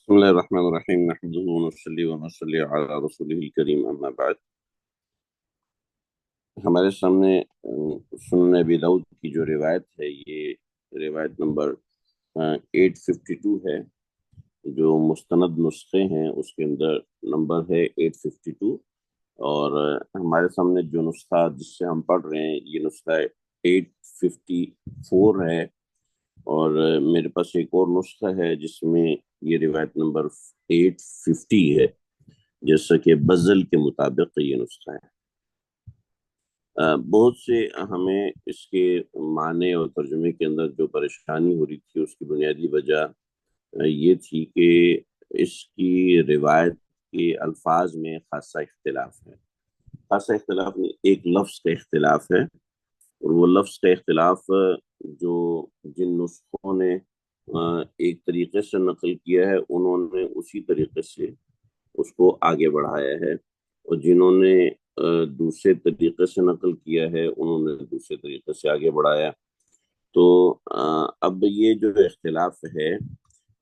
بسم اللہ الرحمن الرحیم نحمدہ ونصلی ونصلی علی رسولہ الکریم اما بعد۔ ہمارے سامنے سنن ابی داؤد کی جو روایت ہے، یہ روایت نمبر 852 ہے۔ جو مستند نسخے ہیں اس کے اندر نمبر ہے 852، اور ہمارے سامنے جو نسخہ جس سے ہم پڑھ رہے ہیں یہ نسخہ 854 ہے، اور میرے پاس ایک اور نسخہ ہے جس میں یہ روایت نمبر 850 ہے، جیسا کہ بزل کے مطابق یہ نسخہ ہے۔ بہت سے ہمیں اس کے معنی اور ترجمے کے اندر جو پریشانی ہو رہی تھی، اس کی بنیادی وجہ یہ تھی کہ اس کی روایت کے الفاظ میں خاصا اختلاف ہے۔ خاصا اختلاف نہیں، ایک لفظ کا اختلاف ہے، اور وہ لفظ کا اختلاف جو جن نسخوں نے ایک طریقے سے نقل کیا ہے انہوں نے اسی طریقے سے اس کو آگے بڑھایا ہے، اور جنہوں نے دوسرے طریقے سے نقل کیا ہے انہوں نے دوسرے طریقے سے آگے بڑھایا۔ تو اب یہ جو اختلاف ہے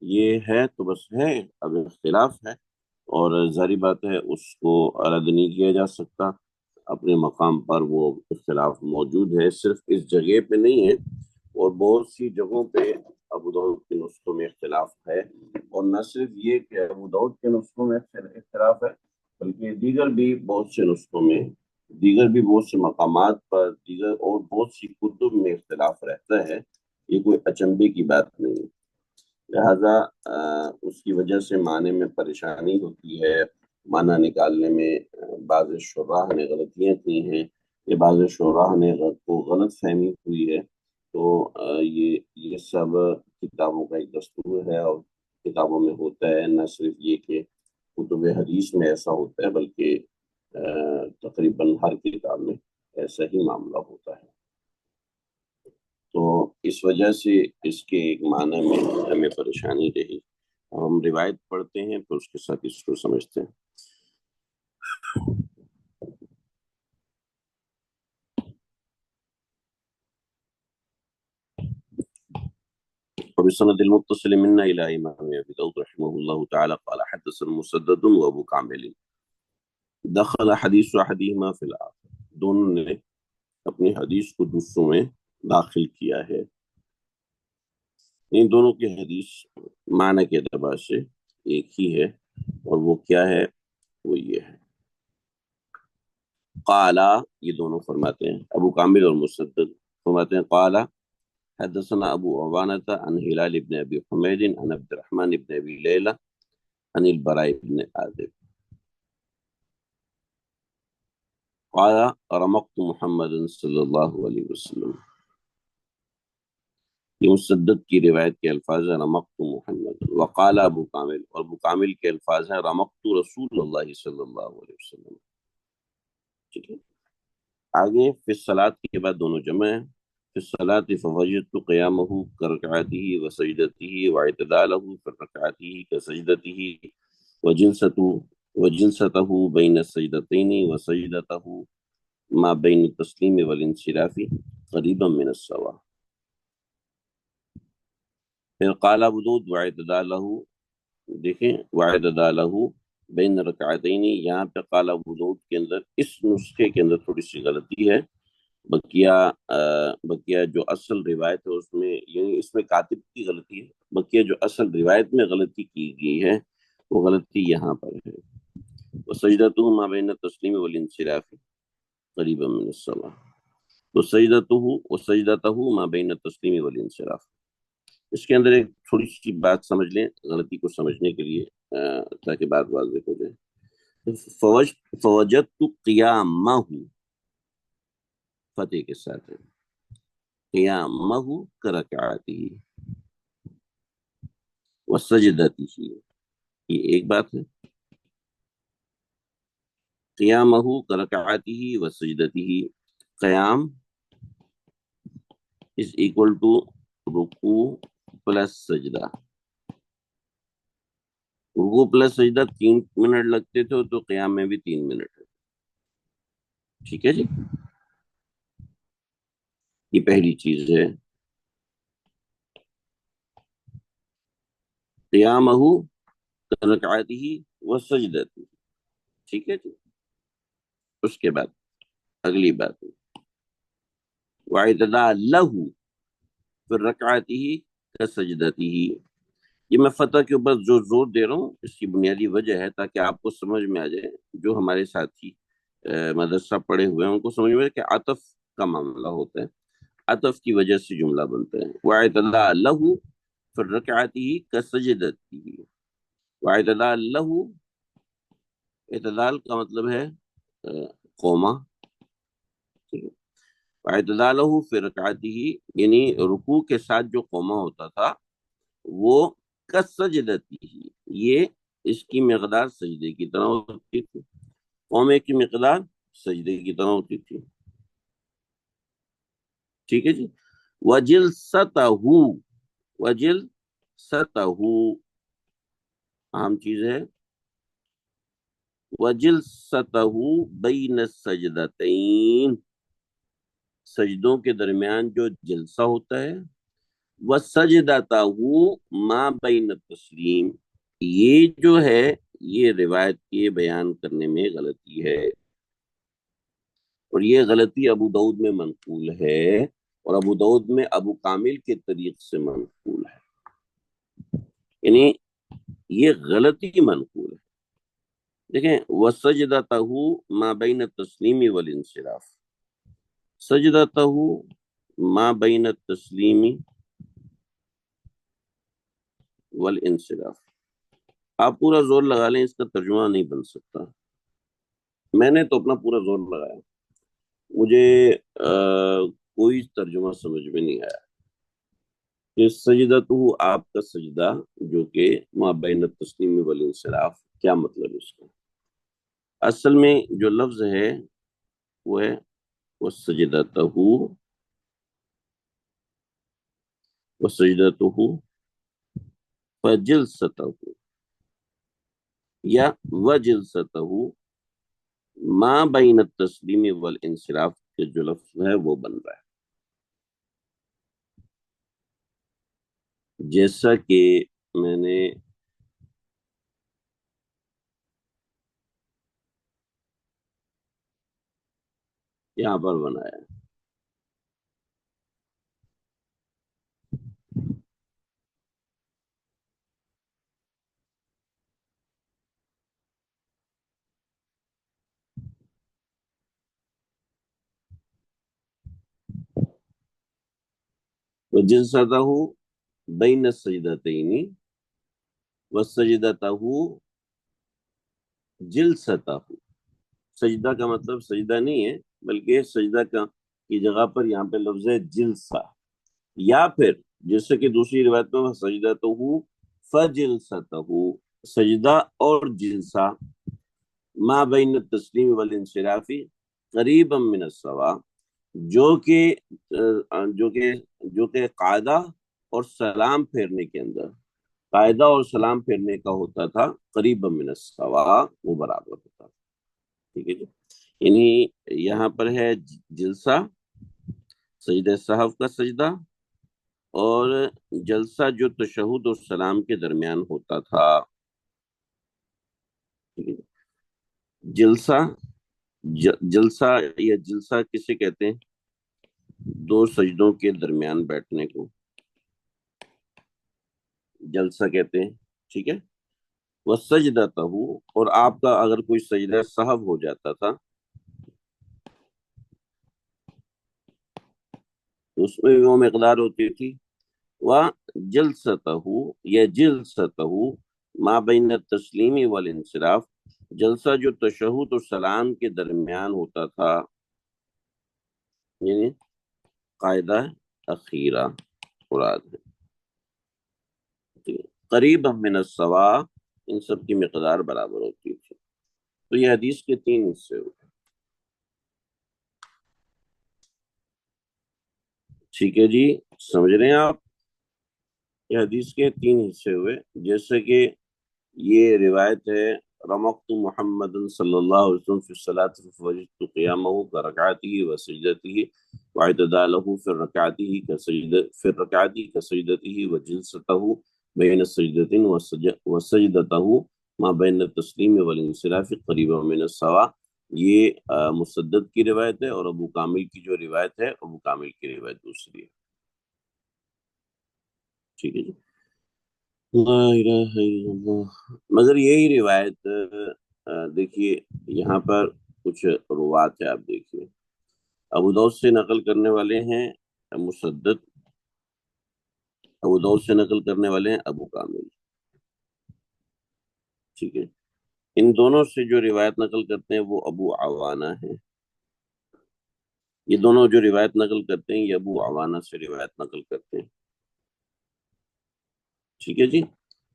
یہ ہے تو بس ہے، اب اختلاف ہے، اور ظاہری بات ہے اس کو رد نہیں کیا جا سکتا، اپنے مقام پر وہ اختلاف موجود ہے، صرف اس جگہ پہ نہیں ہے، اور بہت سی جگہوں پہ ابو داؤد کے نسخوں میں اختلاف ہے، اور نہ صرف یہ کہ ابو داؤد کے نسخوں میں اختلاف ہے، بلکہ دیگر بھی بہت سے مقامات پر دیگر اور بہت سی کتب میں اختلاف رہتا ہے۔ یہ کوئی اچنبے کی بات نہیں ہے، لہذا اس کی وجہ سے معنی میں پریشانی ہوتی ہے، معنی نکالنے میں بعض شراح نے غلطیاں کی ہیں، یا بعض شراح نے کو غلط فہمی ہوئی ہے۔ تو یہ سب کتابوں کا ایک دستور ہے، اور کتابوں میں ہوتا ہے، نہ صرف یہ کہ کتب حدیث میں ایسا ہوتا ہے، بلکہ تقریباً ہر کتاب میں ایسا ہی معاملہ ہوتا ہے۔ تو اس وجہ سے اس کے ایک معنی میں ہمیں پریشانی رہی، ہم روایت پڑھتے ہیں تو اس کے ساتھ اس کو سمجھتے ہیں۔ وبسند المتصل منا إلى إمام أبي داود رحمه الله تعالى قال حدثنا مسدد وأبو كامل دخل حديث أحدهما في الآخر، دونوں نے اپنی حدیث کو دوسروں میں داخل کیا ہے۔ ان دونوں کی حدیث معنی کے اعتبار سے ایک ہی ہے، اور وہ کیا ہے؟ وہ یہ ہے، قالا، یہ دونوں فرماتے ہیں، ابو کامل اور مسدد فرماتے ہیں قالا حدثنا ابو عوانة عن هلال بن ابي حميد عن عبد الرحمن بن ابي ليلى عن البراء بن عازب قال رمقت محمد صلی اللہ علیہ وسلم۔ یہ مسدد کی روایت کے الفاظ ہیں رمقت محمد، وقال ابو کامل، اور ابو کامل کے الفاظ ہیں رمقت رسول اللہ صلی اللہ علیہ وسلم۔ ٹھیک ہے، آگے فی الصلاۃ کے بعد دونوں جمع ہیں۔ فی الصلاۃ فوجدت قیامہ کرکعتہ وسجدتہ واعتدالہ فی رکعتہ کسجدتہ وجلسته بین السجدتین وسجدتہ ما بین التسلیم والانصراف قریبا من السواء۔ پھر قال ابو داؤد واعتدالہ، دیکھیں واعتدالہ بین رکعتین، یہاں پہ قال ابو داؤد کے اندر اس نسخے کے اندر تھوڑی سی غلطی ہے، بقیہ جو اصل روایت ہے اس میں، یعنی اس میں کاتب کی غلطی ہے، بقیہ جو اصل روایت میں غلطی کی گئی ہے وہ غلطی یہاں پر ہے۔ وسجدتہ ما بین التسلیم والانصراف قریبا من السواء، وسجدتہ ما بین التسلیم والانصراف۔ اس کے اندر ایک تھوڑی سی بات سمجھ لیں غلطی کو سمجھنے کے لیے، تاکہ بات واضح ہو جائے۔ فوجدت قیامہ، فتح کے ساتھ ہے، قیامہ کرکعتہ وسجدتہ، یہ ایک بات ہے، قیامہ کرکعتہ وسجدتہ، قیام is equal to رکوع پلس سجدہ، رکوع پلس سجدہ 3 منٹ لگتے تھے تو قیام میں بھی 3 منٹ ہے۔ ٹھیک ہے جی، یہ پہلی چیز ہے، قیامہ رکعته وسجدته. ٹھیک ہے جی. اس کے بعد اگلی بات واعتدال له پھر رکعته كسجدته. یہ میں فتح کے اوپر جو زور دے رہا ہوں اس کی بنیادی وجہ ہے تاکہ آپ کو سمجھ میں آ جائے، جو ہمارے ساتھی مدرسہ پڑھے ہوئے ہیں ان کو سمجھ میں آئے کہ عطف کا معاملہ ہوتا ہے، عطف کی وجہ سے جملہ بنتا ہے. وَاعْتَدَى لَهُ فِي رَكْعَتِهِ كَسَجْدَتِهِ. وَاعْتَدَى لَهُ، اعتدال کا مطلب ہے قوما. ٹھیک ہے. وَاعْتَدَى لَهُ فِي رَكْعَتِهِ یعنی رکوع کے ساتھ جو قوما ہوتا تھا وہ کسجدتی، یہ اس کی مقدار سجدے کی طرح ہوتی تھی. قومے کی مقدار سجدے کی طرح ہوتی تھی. ٹھیک ہے جی. وجلستہ، وجلستہ اہم چیز ہے. وجلستہ بین السجدتین، سجدوں کے درمیان جو جلسہ ہوتا ہے. وسجدتہ ما بین التسلیم، یہ جو ہے یہ روایت کے بیان کرنے میں غلطی ہے، اور یہ غلطی ابو داؤد میں منقول ہے، اور ابو داؤد میں ابو کامل کے طریق سے منقول ہے. یعنی یہ غلطی منقول ہے. دیکھیں وسجدتہ ما بین التسلیم والانصراف، سجدتہ ما بین التسلیم والانصراف. آپ پورا زور لگا لیں، اس کا ترجمہ نہیں بن سکتا. میں نے تو اپنا پورا زور لگایا، مجھے کوئی ترجمہ سمجھ میں نہیں آیا کہ سجدتہ آپ کا سجدہ جو کہ ما بین التسلیم والانصراف، کیا مطلب ہے اس کا. اصل میں جو لفظ ہے وہ ہے وسجدتہ، وسجدتہ فجلستہ یا وجلستہ ما بین التسلیم والانصراف کے جو لفظ ہے وہ بن رہا ہے. جیسا کہ میں نے یہاں پر بنایا ہے. وجلستہ بین السجدتین وسجدتہ جلستہ. سجدہ کا مطلب سجدہ نہیں ہے بلکہ سجدہ کی جگہ پر یہاں پہ لفظ ہے جلسہ، یا پھر جیسے کہ دوسری روایت میں سجدتہ فجلستہ، سجدہ اور جلسہ ما بین التسلیم والانصراف قریبا من السوا، جو کہ قاعدہ اور سلام پھیرنے کے اندر، قاعدہ اور سلام پھیرنے کا ہوتا تھا قریبا من السوا، وہ برابر ہوتا تھا. ٹھیک ہے جی. یعنی یہاں پر ہے جلسہ، سجدہ سہو کا سجدہ، اور جلسہ جو تشہد اور سلام کے درمیان ہوتا تھا. جلسہ یا جلسہ کسے کہتے ہیں؟ دو سجدوں کے درمیان بیٹھنے کو جلسہ کہتے ہیں. ٹھیک ہے. وسجدتہ، اور آپ کا اگر کوئی سجدہ سہو ہو جاتا تھا تو اس میں وہ مقدار ہوتی تھی. وجلستہ یا جلستہ ما بین التسلیم والانصراف، جلسہ جو تشہد اور سلام کے درمیان ہوتا تھا، یعنی قاعدہ اخیرہ مراد ہے. قریب من السوا، ان سب کی مقدار برابر ہوتی تھی. تو یہ حدیث کے 3 حصے ہوئے. ٹھیک ہے جی، سمجھ رہے ہیں آپ؟ یہ حدیث کے 3 حصے ہوئے. جیسے کہ یہ روایت ہے رمقت محمد صلی اللہ علیہ وسلم فی الصلاۃ فوجدت قیامہ کرکعتہ وسجدتہ واعتدالہ فی رکعتہ کسجدتہ وجلستہ بین السجدتین وسجدتہ ما بین التسلیم والانصراف قریبا من السوا، یہ مسدد کی روایت ہے، اور ابو کامل کی جو روایت ہے ابو کامل کی روایت دوسری ہے. ٹھیک ہے جی. لا الہ الا اللہ. مگر یہی روایت دیکھیے یہاں پر کچھ روات ہے، آپ دیکھیے ابو داؤد سے نقل کرنے والے ہیں مسدد، ابو داؤد سے نقل کرنے والے ہیں ابو کامل. ٹھیک ہے. ان دونوں سے جو روایت نقل کرتے ہیں وہ ابو عوانہ ہیں. یہ دونوں جو روایت نقل کرتے ہیں یہ ابو عوانہ سے روایت نقل کرتے ہیں. ٹھیک ہے جی.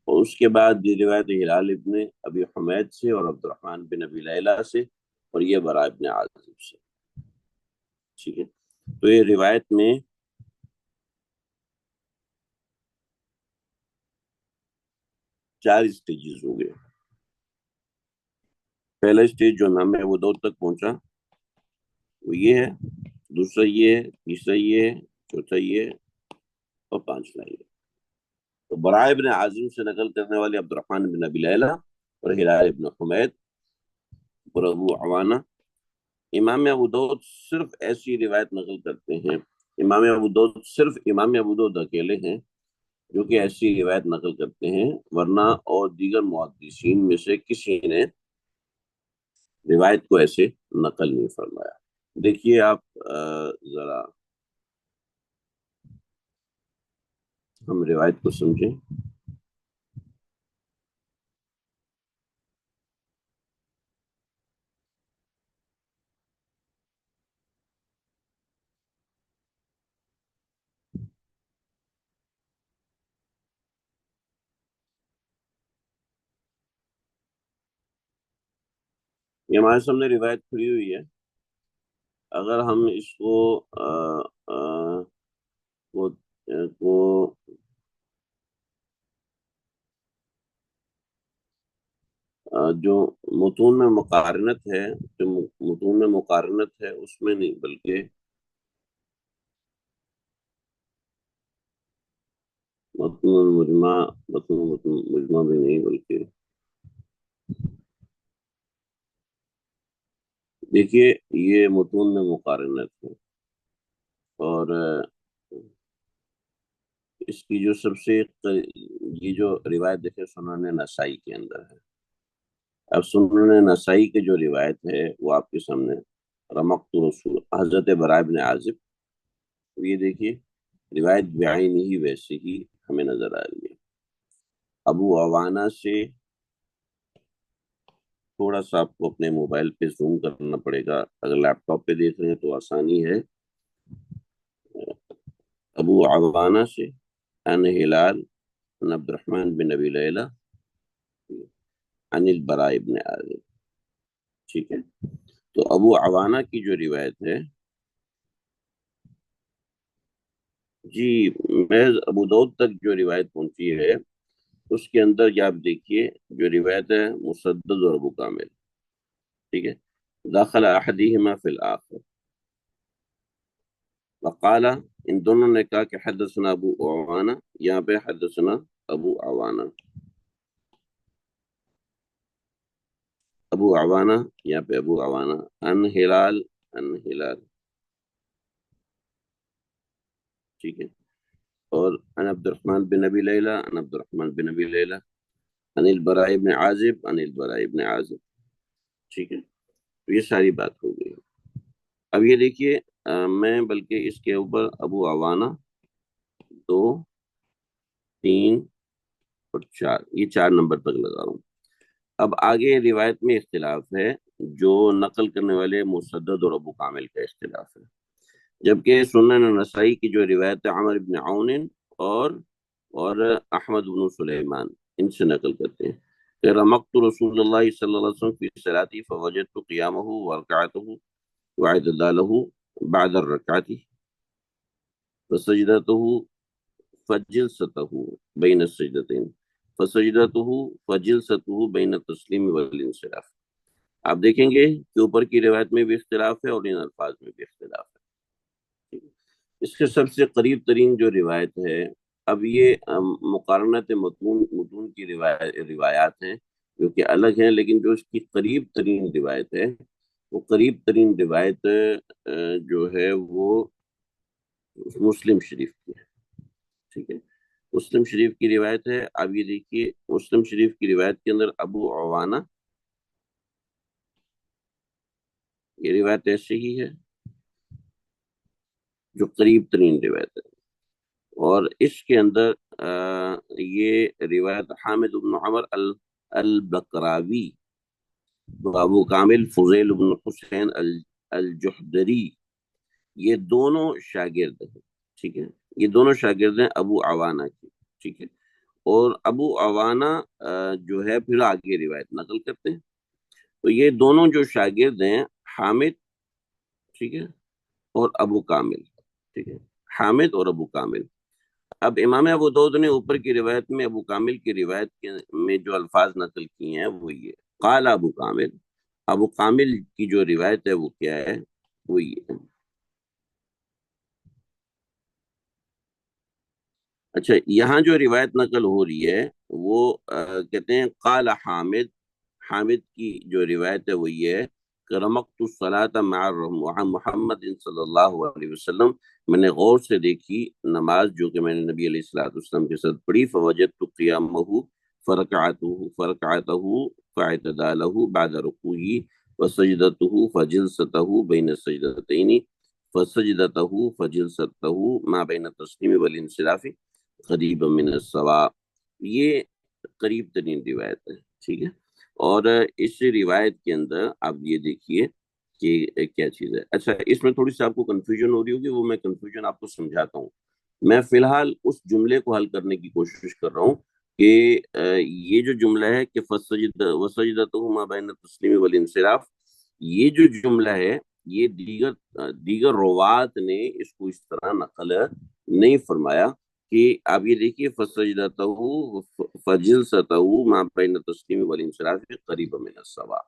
اور اس کے بعد یہ روایت ہلال ابن ابی حمید سے اور عبد الرحمن بن ابی لیلہ سے، اور یہ برا ابن عازب سے. ٹھیک ہے. تو یہ روایت میں چار اسٹیجز ہو گئے. پہلا اسٹیج جو امام ابو داؤد تک پہنچا وہ یہ ہے، دوسرا یہ ہے، تیسرا یہ ہے، چوتھا یہ ہے، اور پانچواں یہ ہے. تو برائے ابن عازم سے نقل کرنے والے عبد الرحمن بن ابی لیلہ اور ہلال ابن حمید اور ابو عوانہ. امام ابو داؤد صرف ایسی روایت نقل کرتے ہیں، امام ابو داؤد صرف امام ابو داؤد اکیلے ہیں جو کہ ایسی روایت نقل کرتے ہیں، ورنہ اور دیگر محدثین میں سے کسی نے روایت کو ایسے نقل نہیں فرمایا. دیکھیے آپ ذرا ہم روایت کو سمجھیں. یہ ہمارے سامنے روایت کھلی ہوئی ہے. اگر ہم اس کو کو, کو جو متون میں مقارنت ہے، جو متون میں مقارنت ہے اس میں نہیں، بلکہ متون مجمع بھی نہیں، بلکہ دیکھیے یہ متون میں مقارنت ہے. اور اس کی جو سب سے یہ جو روایت دیکھے سنن نسائی کے اندر ہے. اب سنن نسائی کے جو روایت ہے وہ آپ کے سامنے رمقت رسول حضرت برائے بن عازب. یہ دیکھیے روایت بعین ہی ویسے ہی ہمیں نظر آ رہی ہے. ابو عوانہ سے تھوڑا سا آپ کو اپنے موبائل پہ زوم کرنا پڑے گا، اگر لیپ ٹاپ پہ دیکھ رہے ہیں تو آسانی ہے. ابو عوانہ سے عن ہلال عن عبد الرحمن بن ابی لیلہ عن البراء ابن عازب. ٹھیک ہے. تو ابو عوانہ کی جو روایت ہے جی محض ابو داؤد تک جو روایت پہنچی ہے اس کے اندر یہ آپ دیکھیے جو روایت ہے مسدد اور ابو کامل. ٹھیک ہے. داخل احدہما فی الاخر وقال، ان دونوں نے کہا کہ حدثنا ابو عوانہ، یہاں پہ حدثنا ابو عوانہ، ابو عوانہ یہاں پہ ابو عوانہ ان ہلال ان ہلال. ٹھیک ہے. اور ان عبد الرحمن بن ابی لیلہ ان عبد الرحمن بن ابی لیلہ ان البراء بن عازب ان البراء بن عازب. ٹھیک ہے. تو یہ ساری بات ہو گئی. اب یہ دیکھیے میں بلکہ اس کے اوپر ابو عوانہ دو تین اور چار، یہ چار نمبر تک لگا رہا ہوں. اب آگے روایت میں اختلاف ہے، جو نقل کرنے والے مسدد اور ابو کامل کا اختلاف ہے. جبکہ سنن نسائی کی جو روایت ہے عمر بن عون اور اور احمد بن سلیمان ان سے نقل کرتے ہیں کہ رمقت رسول اللہ صلی اللہ علیہ وسلم فی صلاتی فوجدت قیامہ ورکعته وعدلالہ بعد الرکعت فسجدته فجلسته بین السجدتین فسجدته فجلسته بین التسلیم والانصراف. آپ دیکھیں گے کہ اوپر کی روایت میں بھی اختلاف ہے اور ان الفاظ میں بھی اختلاف ہے. اس کے سب سے قریب ترین جو روایت ہے اب یہ مقارنت متون کی روایات ہیں جو کہ الگ ہیں، لیکن جو اس کی قریب ترین روایت ہے وہ قریب ترین روایت جو ہے وہ مسلم شریف کی ہے، ٹھیک ہے۔ مسلم شریف کی روایت ہے، اب یہ دیکھیے مسلم شریف کی روایت کے اندر ابو عوانہ، یہ روایت ایسے ہی ہے جو قریب ترین روایت ہے، اور اس کے اندر یہ روایت حامد بن عمر البقراوی، ابو کامل فضیل بن حسین الجحدری، یہ دونوں شاگرد ہیں، ٹھیک ہے، یہ دونوں شاگرد ہیں ابو عوانہ کی، ٹھیک ہے۔ اور ابو عوانہ جو ہے پھر آگے روایت نقل کرتے ہیں، تو یہ دونوں جو شاگرد ہیں حامد، ٹھیک ہے، اور ابو کامل، ٹھیک ہے، حامد اور ابو کامل۔ اب امام ابو داؤد نے اوپر کی روایت میں ابو کامل کی روایت میں جو الفاظ نقل کیے ہیں وہ یہ قال ابو کامل، ابو کامل کی جو روایت ہے وہ کیا ہے، وہ یہ ہے۔ اچھا، یہاں جو روایت نقل ہو رہی ہے وہ کہتے ہیں قال حامد، حامد کی جو روایت ہے وہ یہ ہے کہ رمقت الصلاۃ مع محمد صلی اللہ علیہ وسلم، میں نے غور سے دیکھی نماز جو کہ میں نے نبی علیہ الصلوۃ والسلام کے ساتھ پڑھی، فوجدت قیامہ فرکعتہ فاعتدالہ بعد رکوعہ وسجدتہ فجلستہ بین السجدتین فسجدتہ فجلستہ ما بین التسلیم والانصراف قریب من السواء، یہ قریب ترین روایت ہے، ٹھیک ہے۔ اور اس روایت کے اندر آپ یہ دیکھیے کہ کیا چیز ہے۔ اچھا، اس میں تھوڑی سی آپ کو کنفیوژن ہو رہی ہوگی، وہ میں کنفیوژن آپ کو سمجھاتا ہوں۔ میں فی الحال اس جملے کو حل کرنے کی کوشش کر رہا ہوں کہ یہ جو جملہ ہے کہ وسجدتہما بین التسلیم والانصراف، یہ جو جملہ ہے یہ دیگر روات نے اس کو اس طرح نقل نہیں فرمایا کہ آپ یہ دیکھیے فسجدتہ فجلستہ ما بین التسلیم والانصراف قریب من السواء،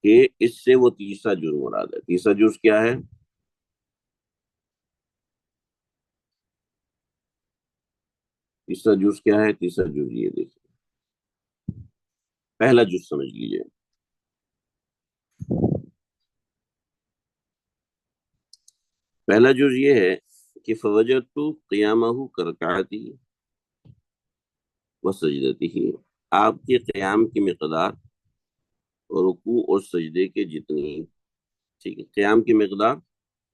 کہ اس سے وہ تیسرا جز مراد ہے۔ تیسرا جز کیا ہے؟ تیسرا جز کیا ہے؟ تیسرا جز یہ دیکھیے، پہلا جز سمجھ لیجئے، پہلا جز یہ ہے کہ فوجدت قیامہ کرکعتی وسجدتہ، آپ کے قیام کی مقدار رکوع اور سجدے کے جتنی، ٹھیک ہے، قیام کی مقدار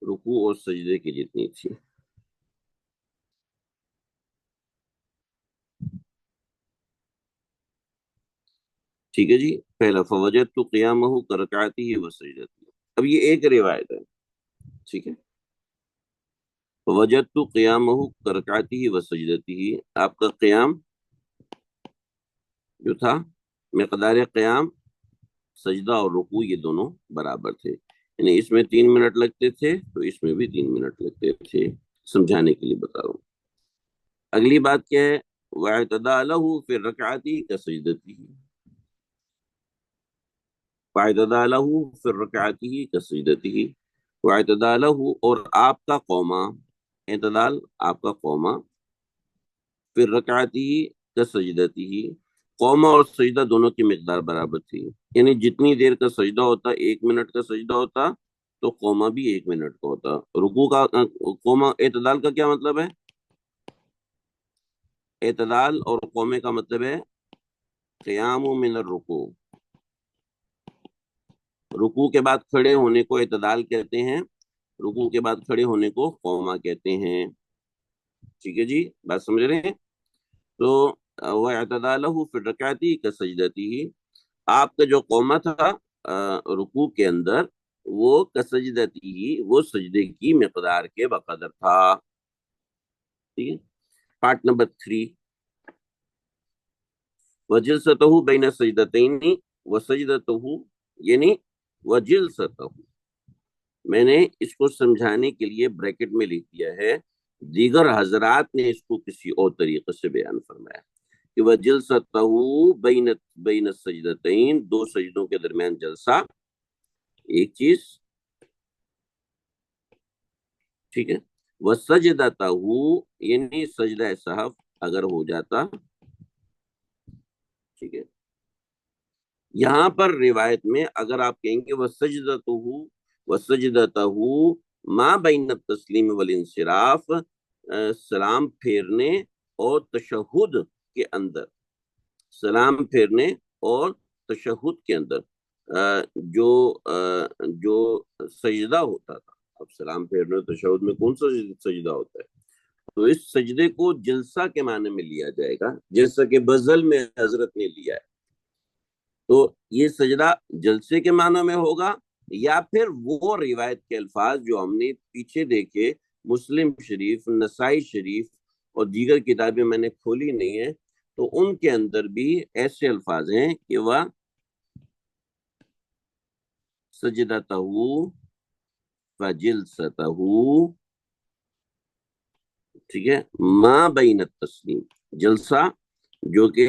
رکوع اور سجدے کی جتنی تھی، ٹھیک ہے جی۔ پہلا فوجدت قیامہ کرکعتی وسجدتہ، اب یہ ایک روایت ہے، ٹھیک ہے، فوجدت قیامہ کرکعتی وسجدتہ، آپ کا قیام جو تھا، مقدار قیام، سجدہ اور رکوع یہ دونوں برابر تھے، یعنی اس میں 3 منٹ لگتے تھے تو اس میں بھی 3 منٹ لگتے تھے، سمجھانے کے لیے بتا رہا ہوں۔ اگلی بات کیا ہے؟ وَاعْتَدَالَهُ فِي الرَّكْعَةِ كَسَجْدَتِهِ، وَاعْتَدَالَهُ فِي الرَّكْعَةِ كَسَجْدَتِهِ، وَاعْتَدَالَهُ اور آپ کا قوما، اعتدال آپ کا قوما، فی الرکعتی کسجدتی، قوما اور سجدہ دونوں کی مقدار برابر تھی، یعنی جتنی دیر کا سجدہ ہوتا، 1 منٹ کا سجدہ ہوتا تو قوما بھی 1 منٹ کا ہوتا۔ رکوع کا قوما، اعتدال کا کیا مطلب ہے؟ اعتدال اور قومے کا مطلب ہے قیام من الرکوع، رکوع کے بعد کھڑے ہونے کو اعتدال کہتے ہیں، رکوع کے بعد کھڑے ہونے کو قوما کہتے ہیں، ٹھیک ہے جی، بات سمجھ رہے ہیں؟ تو وَاعْتَدَالَهُ فِي الرَّكْعَةِ كَسَجْدَتِهِ، آپ کا جو قومہ تھا رکوع کے اندر وہ کسجدتی، وہ سجدے کی مقدار کے بقدر تھا، ٹھیک ہے۔ پارٹ نمبر 3، وَجِلْسَتَهُ بَيْنَ السَّجْدَتَيْنِ وَسَجْدَتَهُ، یعنی وَجِلْسَتَهُ، میں نے اس کو سمجھانے کے لیے بریکٹ میں لکھ دیا ہے، دیگر حضرات نے اس کو کسی اور طریقے سے بیان فرمایا کہ وہ جلسہ بین السجدتین، دو سجدوں کے درمیان جلسہ، ایک چیز، ٹھیک ہے، وسجدتہو یعنی سجدہ سہو اگر ہو جاتا، ٹھیک ہے، یہاں پر روایت میں اگر آپ کہیں گے وسجدتہو ما بین التسلیم والانصراف، سلام پھیرنے اور تشہد کے اندر، سلام پھیرنے اور تشہد کے اندر جو جو سجدہ ہوتا تھا، اب سلام پھیرنے اور تشہد میں کون سا سجدہ ہوتا ہے؟ تو اس سجدے کو جلسہ کے معنی میں لیا جائے گا، جیسا کہ بزل میں حضرت نے لیا ہے۔ تو یہ سجدہ جلسے کے معنی میں ہوگا، یا پھر وہ روایت کے الفاظ جو ہم نے پیچھے دیکھے، مسلم شریف، نسائی شریف اور دیگر کتابیں میں نے کھولی نہیں ہیں، تو ان کے اندر بھی ایسے الفاظ ہیں کہ وہ سجدتہ فجلستہ، ٹھیک ہے، ما بین التسلیم، جلسہ جو کہ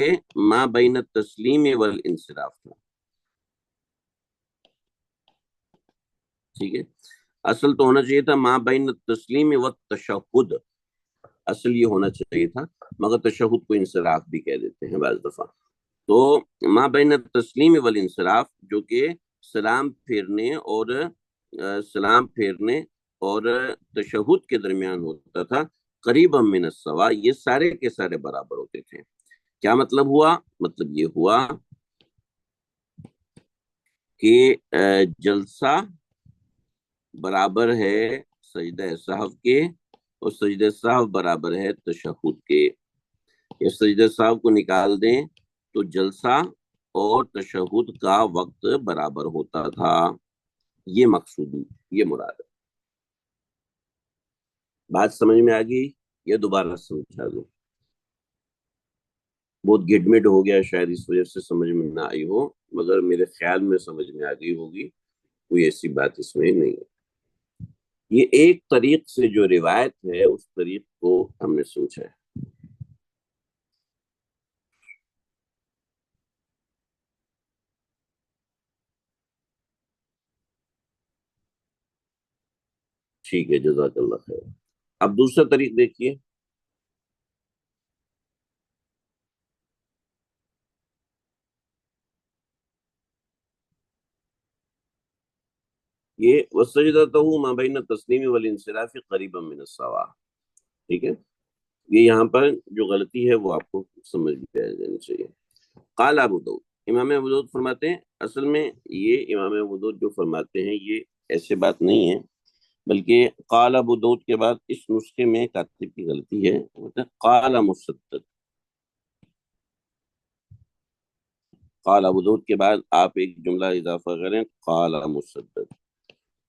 ما بین التسلیم والانصراف تھا، ٹھیک ہے، اصل تو ہونا چاہیے تھا ما بین التسلیم والتشہد، اصل یہ ہونا چاہیے تھا، مگر تشہد کو انصراف بھی کہہ دیتے ہیں بعض دفعہ۔ تو ما بین التسلیم والانصراف جو کہ سلام پھیرنے اور تشہد کے درمیان ہوتا تھا، قریبا من السوا، یہ سارے کے سارے برابر ہوتے تھے۔ کیا مطلب ہوا؟ مطلب یہ ہوا کہ جلسہ برابر ہے سجدہ سہو کے، اور سجدہ سہو برابر ہے تشہد کے۔ یا سجدہ سہو کو نکال دیں تو جلسہ اور تشہد کا وقت برابر ہوتا تھا، یہ مقصود، یہ مراد ہے۔ بات سمجھ میں آ گئی یا دوبارہ سمجھا دوں؟ بہت گڈمڈ ہو گیا شاید، اس وجہ سے سمجھ میں نہ آئی ہو، مگر میرے خیال میں سمجھ میں آ گئی ہوگی، کوئی ایسی بات اس میں نہیں ہے۔ یہ ایک طریق سے جو روایت ہے اس طریق کو ہم نے سوچا ہے۔ ٹھیک ہے، جزاک اللہ خیر۔ اب دوسرا طریق دیکھیے، یہ وسجدتہ ما بین التسلیم والانصراف قریبا من السوا، ٹھیک ہے، یہ یہاں پر جو غلطی ہے وہ آپ کو سمجھ میں آ جانی چاہیے۔ قال ابو داؤد، امام ابو داؤد فرماتے ہیں، اصل میں یہ امام ابو داؤد جو فرماتے ہیں یہ ایسے بات نہیں ہے، بلکہ قال ابو داؤد کے بعد اس نسخے میں کاتب کی غلطی ہے، قال مسدد، قال ابو داؤد کے بعد آپ ایک جملہ اضافہ کریں، قال مسدد،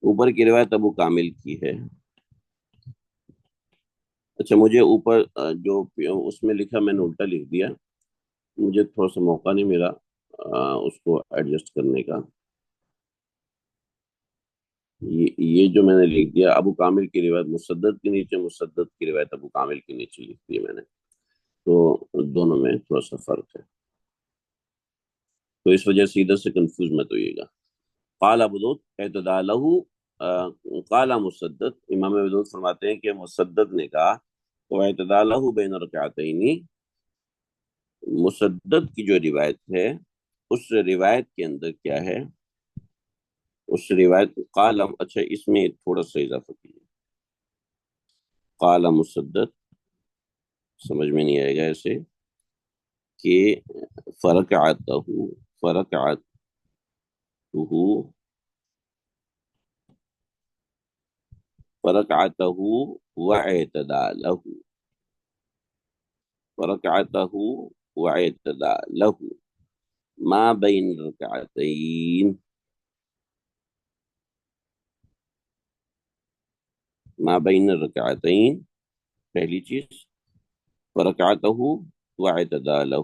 اوپر کی روایت ابو کامل کی ہے۔ اچھا، مجھے اوپر جو اس میں لکھا میں نے الٹا لکھ دیا، مجھے تھوڑا سا موقع نہیں ملا اس کو ایڈجسٹ کرنے کا۔ یہ جو میں نے لکھ دیا ابو کامل کی روایت مسدد کے نیچے، مسدد کی روایت ابو کامل کے نیچے لکھ دی میں نے، تو دونوں میں تھوڑا سا فرق ہے، تو اس وجہ سے ادھر سے کنفیوز مت ہوئیے گا۔ قال ابو داؤد اعتدالہ، قال مسدد، امام ابو داؤد فرماتے ہیں کہ مسدد نے کہا اعتدالہ بین رکعتین، مسدد کی جو روایت ہے اس روایت کے اندر کیا ہے، اس روایت قال، اچھا اس میں تھوڑا سا اضافہ کیجیے، قال مسدد، سمجھ میں نہیں آئے گا ایسے کہ فرکعتہ، فرکعتہ فرکعتہ واعتدالہ، فرکعتہ واعتدالہ ما بین رکعتین، ما بین رکعتین پہلی چیز، فرکعتہ واعتدالہ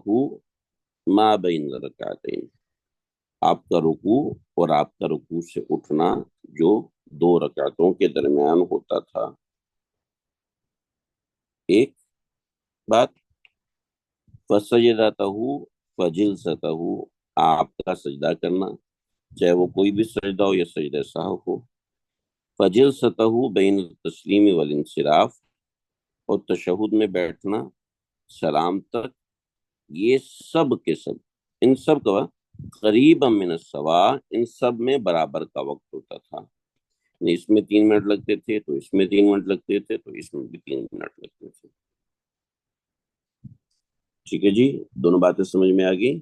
ما بین رکعتین، آپ کا رکوع اور آپ کا رکوع سے اٹھنا جو دو رکعتوں کے درمیان ہوتا تھا، ایک بات، فسجدتہ فجلستہ، آپ کا سجدہ کرنا، چاہے وہ کوئی بھی سجدہ ہو یا سجدہ سہو ہو، فجلستہ بین التسلیم والانصراف، اور تشہد میں بیٹھنا سلام تک، یہ سب کے سب، ان سب کا قریب من السوا، ان سب میں برابر کا وقت ہوتا تھا. یعنی اس میں 3 منٹ لگتے تھے تو اس میں 3 منٹ لگتے تھے تو اس میں بھی 3 منٹ لگتے تھے. ٹھیک ہے جی، دونوں باتیں سمجھ میں آ گئی.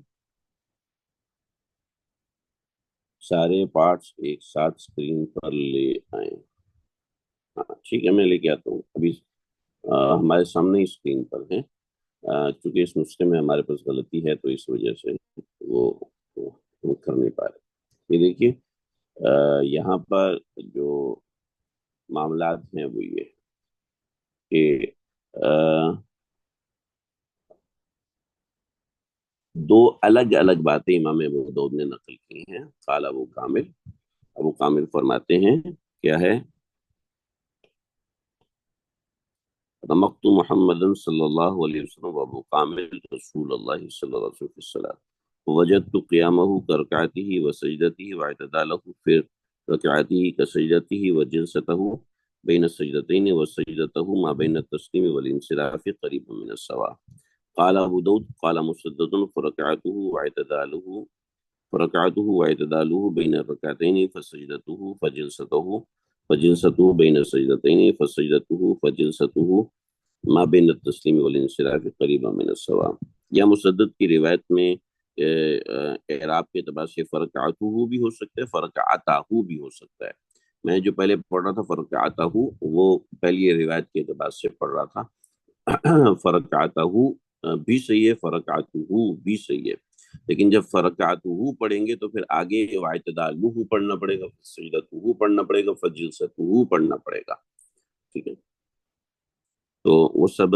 سارے پارٹس ایک ساتھ اسکرین پر لے آئیں. ہاں ٹھیک ہے، میں لے کے آتا ہوں. ابھی ہمارے سامنے اسکرین پر ہے، چونکہ اس نسخے میں ہمارے پاس غلطی ہے تو اس وجہ سے وہ کر نہیں پا رہے. یہ دیکھیے یہاں پر جو معاملات ہیں وہ یہ کہ دو الگ الگ باتیں امام ابو داؤد نے نقل کی ہیں. قال ابو کامل فرماتے ہیں کیا ہے، رمقت محمد صلی اللہ علیہ وسلم وابو کامل رسول اللہ صلی اللہ علیہ وسلم وجدت قیامه كركعته وسجدته واعتداله في ركعته كسجدته وجلسته بين السجدتين وسجدته ما بين التسليم والانصراف قريب من السواء. قال ابو داود قال مسدد فركعته واعتداله بين الركعتين فجلسته بين السجدتين فجلسته ما بين التسلیم والانصراف قریبا من السواء. یا مسدد کی روایت میں اعراب کے اعتبار سے فرکعتہ بھی ہو سکتا ہے، فرکعتہ بھی ہو سکتا ہے. میں جو پہلے پڑھ رہا تھا فرکعتہ، وہ پہلی روایت کے اعتبار سے پڑھ رہا تھا. فرکعتہ بھی صحیح ہے، فرکعتہ بھی صحیح ہے، لیکن جب فرکعتہ پڑھیں گے تو پھر آگے واعتدالہ پڑھنا پڑے گا، سجدتہ پڑھنا پڑے گا، فجلستہ پڑھنا پڑے گا. ٹھیک ہے، تو وہ سب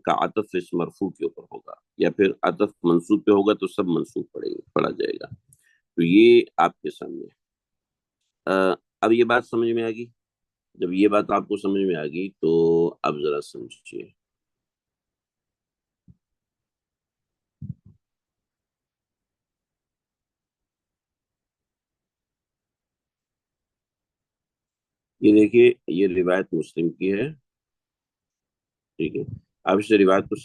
کا عطف اس مرفوع کے اوپر ہوگا، یا پھر عطف منصوب پہ ہوگا تو سب منصوب پڑھا جائے گا. تو یہ آپ کے سامنے اب یہ بات سمجھ میں آ گئی. جب یہ بات آپ کو سمجھ میں آ گئی تو اب ذرا سمجھیے. یہ دیکھیے، یہ روایت مسلم کی ہے. ٹھیک ہے، آپ اس روایت کو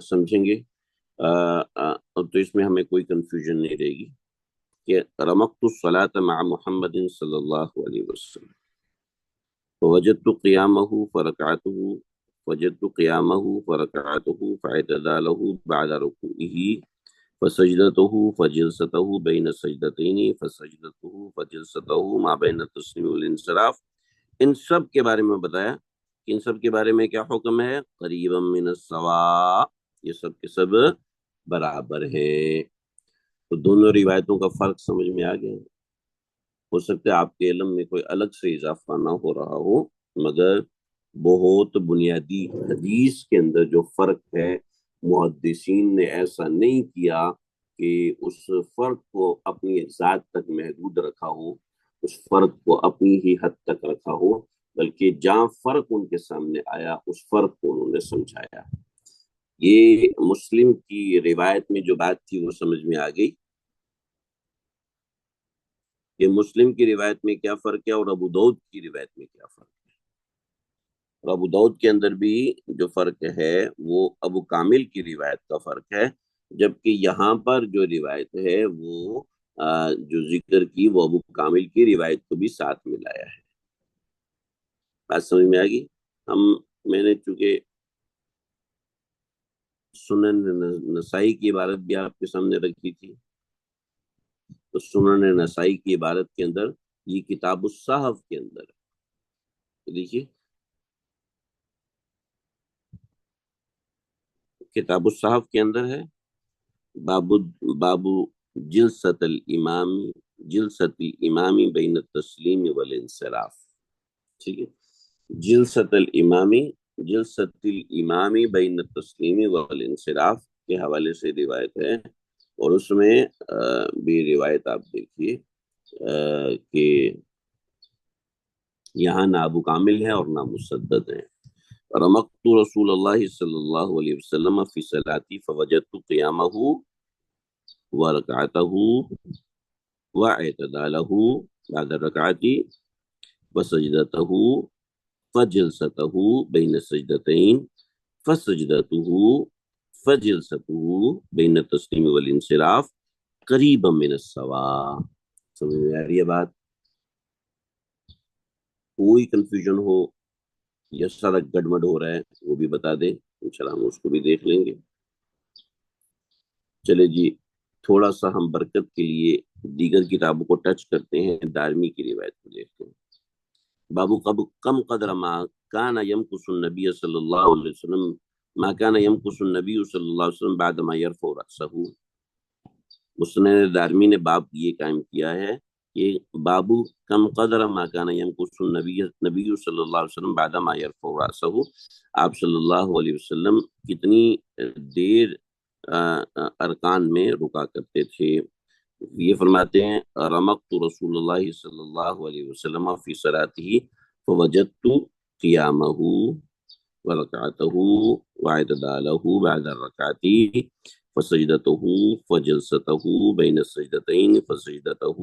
سمجھیں گے تو اس میں ہمیں کوئی کنفیوژن نہیں رہے گی کہ رمقت الصلاة مع محمد صلی اللہ علیہ وسلم فوجدت قیامه فركعته فاعتداله بعد ركوعه فسجدته فجلسته بين السجدتين فسجدته فجلسته ما بين التسلیم والانصراف. ان سب کے بارے میں بتایا کہ ان سب کے بارے میں کیا حکم ہے، قریبا من السواء، یہ سب کے سب برابر ہے. تو دونوں روایتوں کا فرق سمجھ میں آ گیا. ہو سکتا ہے آپ کے علم میں کوئی الگ سے اضافہ نہ ہو رہا ہو، مگر بہت بنیادی حدیث کے اندر جو فرق ہے، محدثین نے ایسا نہیں کیا کہ اس فرق کو اپنی ذات تک محدود رکھا ہو، اس فرق کو اپنی ہی حد تک رکھا ہو، بلکہ جہاں فرق ان کے سامنے آیا اس فرق کو انہوں نے سمجھایا. یہ مسلم کی روایت میں جو بات تھی وہ سمجھ میں آ گئی کہ مسلم کی روایت میں کیا فرق ہے اور ابو داؤد کی روایت میں کیا فرق ہے. اور ابو داؤد کے اندر بھی جو فرق ہے وہ ابو کامل کی روایت کا فرق ہے، جبکہ یہاں پر جو روایت ہے وہ جو ذکر کی وہ ابو کامل کی روایت کو بھی ساتھ ملایا ہے. بات سمجھ میں آ گئی. میں نے چونکہ سنن نسائی کی عبارت بھی آپ کے سامنے رکھی تھی، تو سنن نسائی کی عبارت کے اندر یہ کتاب الصحف کے اندر ہے. دیکھیے کتاب الصحف کے اندر ہے بابو جلست الامامی بین التسلیم والانصراف. ٹھیک ہے، جلست الامامی بین التسلیم والانصراف کے حوالے سے روایت ہے، اور اس میں بھی روایت آپ دیکھیے کہ یہاں نہ ابو کامل ہے اور نہ مسدد ہے. رمقت رسول اللہ صلی اللہ علیہ وسلم فی صلاتی فوجدت قیامہ ورکعتہ واعتدالہ بعد الرکعۃ فسجدته فجلسته بین السجدتین فسجدته فجلسته بین التسلیم والانصراف قریبا من السواء. سمجھ میں آ رہی ہے بات؟ کوئی کنفیوژن ہو یا سارا گڑبڑ ہو رہا ہے وہ بھی بتا دیں، انشاءاللہ ہم اس کو بھی دیکھ لیں گے. چلے جی، تھوڑا سا ہم برکت کے لیے دیگر کتابوں کو ٹچ کرتے ہیں، دارمی کی روایت کو دیکھتے ہیں. بابو کم قدر ما کان یمکث النبی صلی اللہ علیہ وسلم ما کان یمکث النبی صلی اللہ علیہ وسلم بعد ما یرفع رأسہ. مسند دارمی نے باب یہ قائم کیا ہے کہ بابو کم قدر ما کان یمکث النبی صلی اللہ علیہ وسلم بعد ما یرفع رأسہ. آپ صلی اللہ علیہ وسلم کتنی دیر ارکان میں رکا کرتے تھے. یہ فرماتے ہیں رمقت رسول اللہ صلی اللہ علیہ وسلم فی صلاته فوجدت قیامہ ورکعته واعتدالہ بعد الرکعۃ فسجدته فجلسته بین السجدتین فسجدته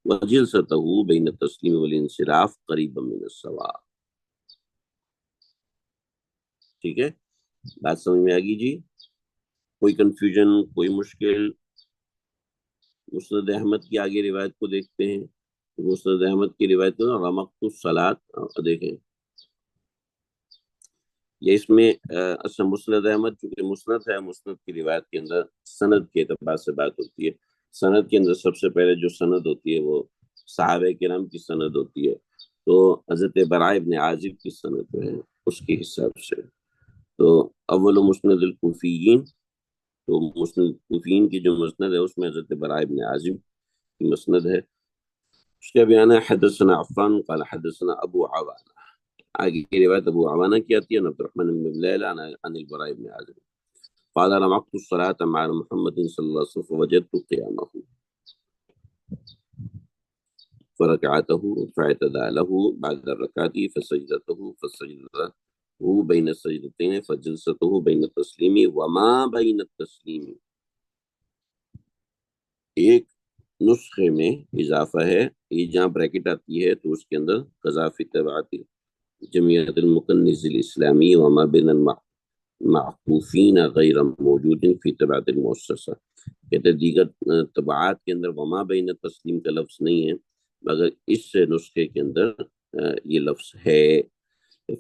وجلسته بین التسلیم والانصراف قریبا من السواء. ٹھیک ہے، بات سمجھ میں آ گئی جی؟ کوئی کنفیوژن، کوئی مشکل؟ مسند احمد کی آگے روایت کو دیکھتے ہیں. مسند احمد کی روایت کو رمقت الصلاۃ دیکھیں. یہ اس میں اصل مسند احمد چونکہ مسند ہے، مسند کی روایت کے اندر سند کے اعتبار سے بات ہوتی ہے. سند کے اندر سب سے پہلے جو سند ہوتی ہے وہ صحابہ کرام کی سند ہوتی ہے. تو حضرت براء ابن عازب کی سند جو ہے اس کے حساب سے تو اول مسند الکوفیین، تو مسند کوفیین کی جو مسند ہے اس میں حضرت براء ابن عازب کی مسند ہے. اس کا بیان ہے حدثنا عفان قال حدثنا ابو عوانہ. آگے کی روایت ابو عوانہ کی آتی ہے، عبد الرحمن بن لیلہ عن البراء بن عازب قال رمقت الصلاة مع محمد صلی اللہ علیہ وسلم فوجدت قیامہ فرکعته فاعتداله بعد الرکعۃ فسجدته بین السجدتین فجلسته بین التسلیم وما بین التسلیم. ایک نسخے میں اضافہ ہے، یہ جہاں بریکٹ آتی ہے تو اس کے اندر قضا فی تبعات جمعیت المکنز الاسلامی وما بین المعقوفین غیر موجود فی تبعات المؤسسہ. کہتے دیگر طبعات کے اندر وما بین تسلیم کا لفظ نہیں ہے، مگر اس نسخے کے اندر یہ لفظ ہے.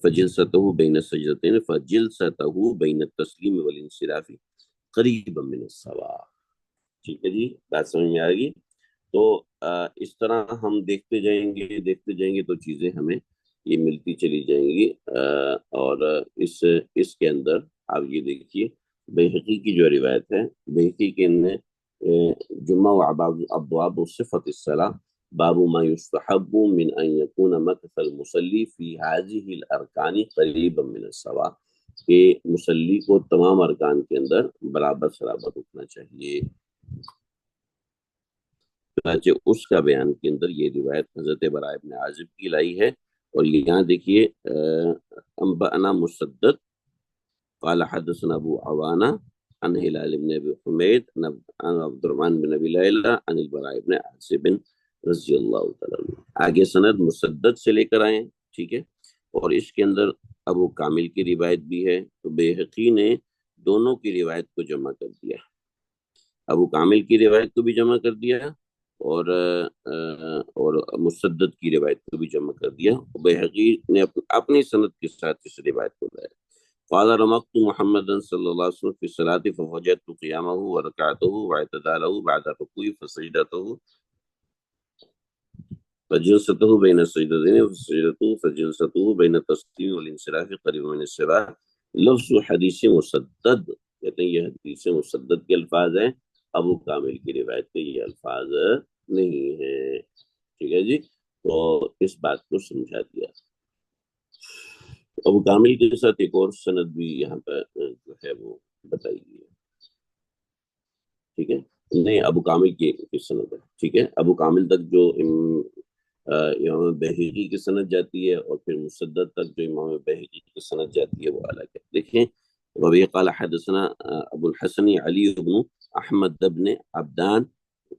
فجلسته بین السجدتین فجلسته بین التسلیم والانصراف قریبا من السواء. ٹھیک ہے جی، بات سمجھ میں آئے گی؟ تو اس طرح ہم دیکھتے جائیں گے تو چیزیں ہمیں یہ ملتی چلی جائیں گی. اور اس کے اندر آپ یہ دیکھیے بیہقی کی جو روایت ہے، بیہقی کے اندر جمعہ و ابواب صفت الصلاۃ باب ما يستحب من ان يكون مكث المصلي في هذه الارکان قریبا من السواء، کہ مصلی کو تمام ارکان کے اندر برابر رکنا چاہیے. چنانچہ اس کا بیان کے اندر یہ روایت حضرت براء ابن عازب کی لائی ہے. اور یہاں دیکھیے انبأنا مسدد قال حدثنا ابو عوانہ عن ہلال بن ابی حمید عن عبد الرحمن بن ابی لیلہ عن البراء بن عازب رضی اللہ تعالیٰ عنہ. آگے سند مسدد سے لے کر آئے، ٹھیک ہے. اور اس کے اندر ابو کامل کی روایت بھی ہے، تو بیہقی نے دونوں کی روایت کو جمع کر دیا، ابو کامل کی روایت کو بھی جمع کر دیا اور مسدد کی روایت کو بھی جمع کر دیا. بیہقی نے اپنی سند کے ساتھ اس روایت کو لایا. قال رمقت محمد صلی اللہ علیہ وسلم فی الصلاۃ فوجدت قیامہ ورکعته واعتدالہ بعد الرکوع فسجدته فجلسته بین السجدتین فجلسته بین التسلیم والانصراف قریب من السواء. لفظ حدیث مسدد، کہتے ہیں یہ حدیث مسدد کے الفاظ ہیں، ابو کامل کی روایت کے یہ الفاظ نہیں ہیں. ٹھیک ہے جی، تو اس بات کو سمجھا دیا. ابو کامل کے ساتھ ایک اور سند بھی یہاں پر جو ہے وہ بتائی گئی ہے. ٹھیک ہے، نہیں ابو کامل کی سند ہے. ٹھیک ہے، ابو کامل تک جو امام بہقی کی سند جاتی ہے اور پھر مسدد تک جو امام بہقی کی سند جاتی ہے وہ الگ ہے. دیکھیں وبه قال حدثنا ابو الحسن علی بن احمد بن عبدان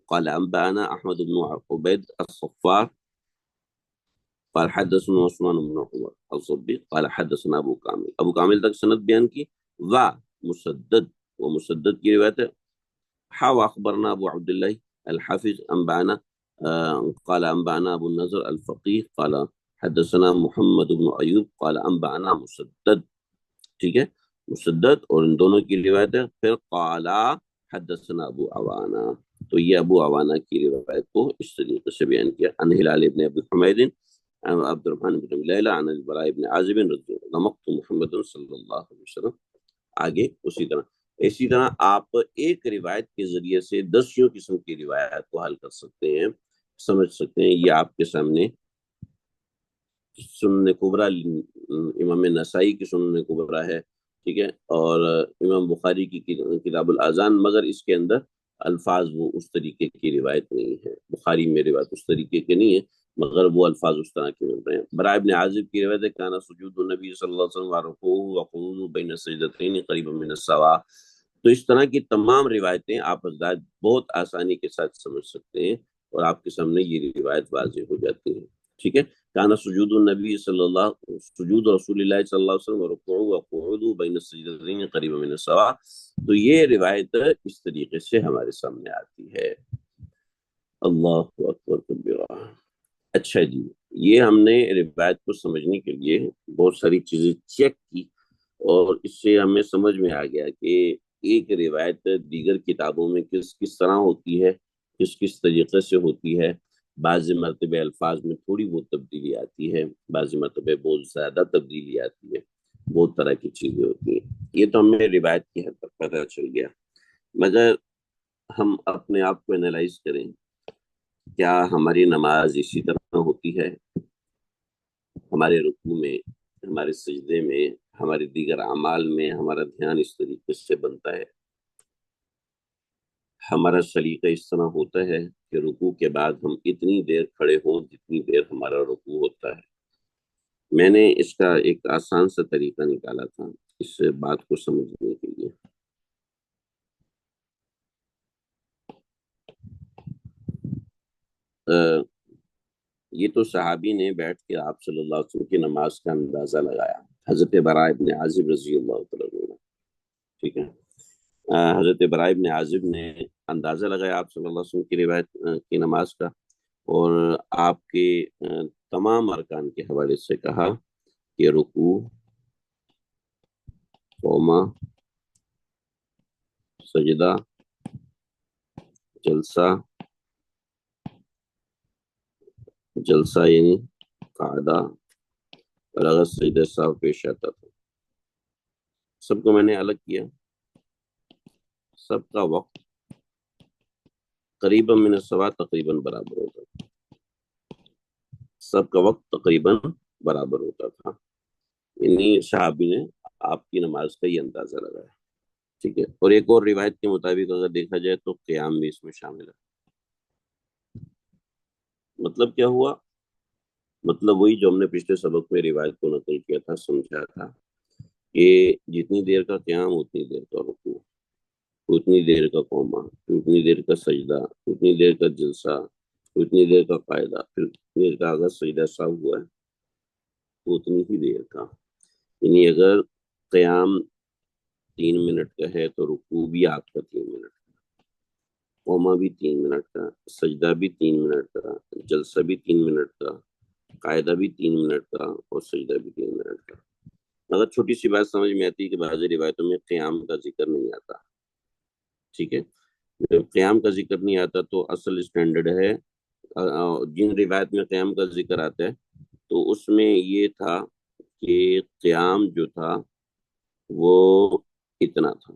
قال انبانا احمد بن عبید الصفار قال حدثنا عثمان بن عمر الضبي قال حدثنا ابو کامل تک سند بیان کی. و مسدد، وہ مسدد کی روایت ہے. اخبرنا ابو عبد الله الحافظ انبانا قال انبانا ابو النضر الفقيه قال حدثنا محمد بن ایوب قال انبانا مسدد. ٹھیک ہے، مسدد اور ان دونوں کی روایت ہے. پھر قال حدثنا ابو عوانہ، تو یہ ابو عوانہ کی روایت کو اس طریقے سے بیان کیا. عن ہلال ابن ابی حمید عن عبد الرحمن بن لیلہ عن البراء بن عازب رضی اللہ عنہ مقت محمد صلی اللہ علیہ وسلم. آگے اسی طرح آپ ایک روایت کے ذریعے سے دسیوں قسم کی روایت کو حل کر سکتے ہیں، سمجھ سکتے ہیں. یہ آپ کے سامنے سنن کبریٰ امام نسائی کی سنن کبریٰ ہے، ٹھیک ہے، اور امام بخاری کی کتاب الاذان، مگر اس کے اندر الفاظ وہ اس طریقے کی روایت نہیں ہے. بخاری میں روایت اس طریقے کی نہیں ہے، مگر وہ الفاظ اس طرح کے مل رہے ہیں. براء ابن عازب کی روایت ہے کانا سجود النبی صلی اللہ علیہ وسلم ورکوعہ وقعودہ بین السجدتین قریبا من السواء. تو اس طرح کی تمام روایتیں آپ حضرات بہت آسانی کے ساتھ سمجھ سکتے ہیں اور آپ کے سامنے یہ روایت واضح ہو جاتی ہے. ٹھیک ہے، کانا سجود النبی سجود رسول اللہ صلی اللہ علیہ وسلم ورکوعہ وقعودہ بین السجدتین قریبا من السواء. تو یہ روایت اس طریقے سے ہمارے سامنے آتی ہے. اللہ اکبر کبیرہ. اچھا جی، یہ ہم نے روایت کو سمجھنے کے لیے بہت ساری چیزیں چیک کی اور اس سے ہمیں سمجھ میں آ گیا کہ ایک روایت دیگر کتابوں میں کس طرح ہوتی ہے، کس طریقے سے ہوتی ہے. بعض مرتبہ الفاظ میں تھوڑی بہت تبدیلی آتی ہے، بعض مرتبہ بہت زیادہ تبدیلی آتی ہے، بہت طرح کی چیزیں ہوتی ہیں. یہ تو ہمیں روایت کی حد تک پتہ چل گیا. مگر ہم اپنے آپ کو انالائز کریں، کیا ہماری نماز اسی طرح ہوتی ہے؟ ہمارے رکوع میں، ہمارے سجدے میں، ہمارے دیگر اعمال میں ہمارا دھیان اس طریقے سے بنتا ہے؟ ہمارا سلیقہ اس طرح ہوتا ہے کہ رکوع کے بعد ہم اتنی دیر کھڑے ہوں جتنی دیر ہمارا رکوع ہوتا ہے؟ میں نے اس کا ایک آسان سا طریقہ نکالا تھا اس بات کو سمجھنے کے لیے. یہ تو صحابی نے بیٹھ کے آپ صلی اللہ علیہ وسلم کی نماز کا اندازہ لگایا، حضرت براء ابن عازب رضی اللہ تعالیٰ عنہ. ٹھیک ہے، حضرت براء ابن عازب نے اندازہ لگایا آپ صلی اللہ علیہ وسلم کی روایت کی نماز کا، اور آپ کے تمام ارکان کے حوالے سے کہا کہ رکوع، قوما، سجدہ، جلسہ یعنی قاعدہ، اور اگر سجدہ سہو پیش آتا تھا، سب کو میں نے الگ کیا. سب کا وقت قریباً من السوا تقریباً برابر ہوتا تھا، سب کا وقت تقریباً برابر ہوتا تھا. یعنی صحابی نے آپ کی نماز کا یہ اندازہ لگایا. ٹھیک ہے، اور ایک اور روایت کے مطابق اگر دیکھا جائے تو قیام بھی اس میں شامل ہے. مطلب کیا ہوا؟ مطلب وہی جو ہم نے پچھلے سبق میں روایت کو نقل کیا تھا، سمجھا تھا کہ جتنی دیر کا قیام اتنی دیر کا رکوع، اتنی دیر کا قوما، اتنی دیر کا سجدہ، اتنی دیر کا جلسہ، اتنی دیر کا قاعدہ، پھر اتنی دیر کا اگر سجدہ سہو ہوا ہے تو اتنی ہی دیر کا. یعنی اگر قیام 3 منٹ کا ہے تو رکوع بھی آپ کا 3 منٹ کا، قوما بھی 3 منٹ کا، سجدہ بھی 3 منٹ کا، جلسہ بھی 3 منٹ کا، قاعدہ بھی 3 منٹ کا، اور سجدہ بھی 3 منٹ کا. اگر چھوٹی سی بات سمجھ میں آتی ہے کہ بعض روایتوں میں قیام کا ذکر نہیں آتا. ٹھیک ہے، جب قیام کا ذکر نہیں آتا تو اصل اسٹینڈرڈ ہے، جن روایت میں قیام کا ذکر آتا ہے تو اس میں یہ تھا کہ قیام جو تھا وہ اتنا تھا.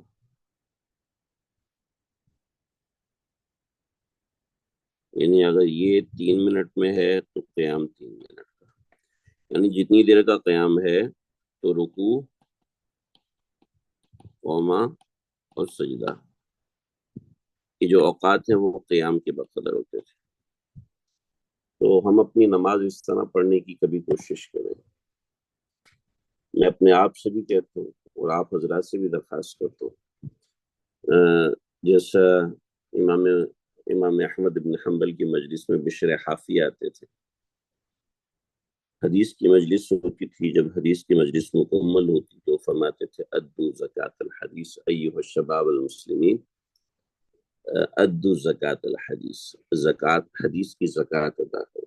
یعنی اگر یہ 3 منٹ میں ہے تو قیام 3 منٹ کا، یعنی جتنی دیر کا قیام ہے تو رکوع، قوما اور سجدہ، یہ جو اوقات ہیں وہ قیام کے بقدر ہوتے تھے. تو ہم اپنی نماز اس طرح پڑھنے کی کبھی کوشش کریں. میں اپنے آپ سے بھی کہتا ہوں اور آپ حضرات سے بھی درخواست کرتا ہوں، جیسا امام احمد بن حنبل کی مجلس میں بشر حافی آتے تھے، حدیث کی مجلس ہوتی تھی، جب حدیث کی مجلس مکمل ہوتی تو فرماتے تھے ادو زکات الحدیث ایھا الشباب المسلمین، ادو زکات الحدیث، زکات حدیث کی زکات ادا کرو۔